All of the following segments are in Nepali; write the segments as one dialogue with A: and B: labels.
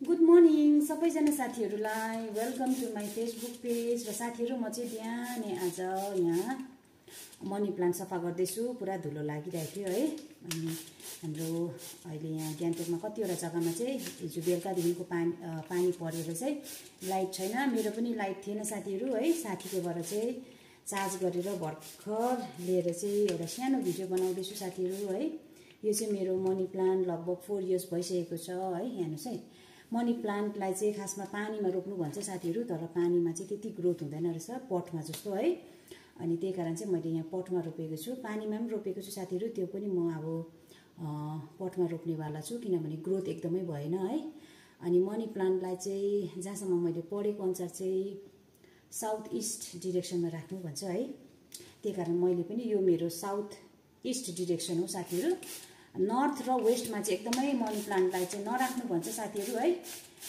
A: गुड मर्निङ सबैजना साथीहरूलाई welcome to my Facebook page. र साथीहरू म चाहिँ बिहानै आज यहाँ मनी प्लान्ट सफा गर्दैछु। पुरा धुलो लागिरहेको थियो है। अनि हाम्रो अहिले यहाँ ग्यान्टोकमा कतिवटा जग्गामा चाहिँ हिजो बेलुकादेखिको पानी परेर चाहिँ लाइट छैन। मेरो पनि लाइट थिएन साथीहरू है। साथीकोबाट चाहिँ चार्ज गरेर भर्खर लिएर चाहिँ एउटा सानो भिडियो बनाउँदैछु साथीहरू है। यो चाहिँ मेरो मनी प्लान्ट लगभग 4 इयर्स भइसकेको छ है। हेर्नुहोस् है, मनी प्लान्टलाई चाहिँ खासमा पानीमा रोप्नु भन्छ साथीहरू, तर पानीमा चाहिँ त्यति ग्रोथ हुँदैन रहेछ पटमा जस्तो है। अनि त्यही कारण चाहिँ मैले यहाँ पटमा रोपेको छु, पानीमा पनि रोपेको छु साथीहरू। त्यो पनि म अब पटमा रोप्नेवाला छु किनभने ग्रोथ एकदमै भएन है। अनि मनी प्लान्टलाई चाहिँ जहाँसम्म मैले पढेको अनुसार चाहिँ साउथ इस्ट डिरेक्सनमा राख्नु भन्छ है। त्यही कारण मैले पनि यो मेरो साउथ इस्ट डिरेक्सन हो साथीहरू। नर्थ र वेस्टमा चाहिँ एकदमै मनी प्लान्टलाई चाहिँ नराख्नु भन्छ साथीहरू है।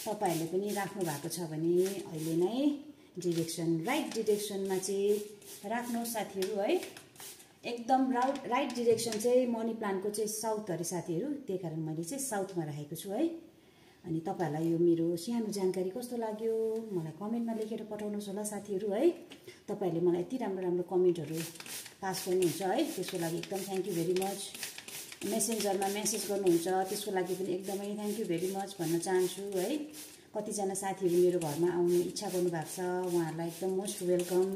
A: तपाईहरुले पनि राख्नु भएको छ भने अहिले नै डिरेक्सन राइट डिरेक्सनमा चाहिँ राख्नुहोस् साथीहरू है। एकदम राइट डिरेक्सन चाहिँ मनी प्लान्टको चाहिँ साउथ अरे साथीहरू। त्यही कारण मैले चाहिँ साउथमा राखेको छु है। अनि तपाईहरुलाई यो मेरो सानो जानकारी कस्तो लाग्यो मलाई कमेन्टमा लेखेर पठाउनुहोस् होला साथीहरू है। तपाईहरुले मलाई यति राम्रो राम्रो कमेन्टहरू पास गर्नुहुन्छ है, त्यसको लागि एकदम थ्यांक यू भेरी मच। मेसेन्जरमा मेसेज गर्नुहुन्छ त्यसको लागि पनि एकदमै थ्यांक यू भेरी मच भन्न चाहन्छु है। कतिजना साथीहरू मेरो घरमा आउने इच्छा गर्नुभएको छ, उहाँहरूलाई एकदम मोस्ट वेलकम।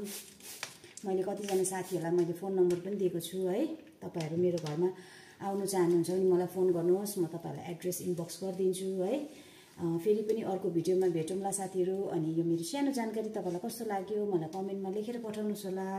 A: मैले कतिजना साथीहरूलाई मैले फोन नम्बर पनि दिएको छु है। तपाईहरु मेरो घरमा आउनु चाहनुहुन्छ भने मलाई फोन गर्नुहोस्, म तपाईहरुलाई एड्रेस इनबक्स गरिदिन्छु है। फेरि पनि अर्को भिडियोमा भेटौँला साथीहरू। अनि यो मेरो सानो जानकारी तपाईलाई कस्तो लाग्यो मलाई कमेन्टमा लेखेर पठाउनुहोस् होला।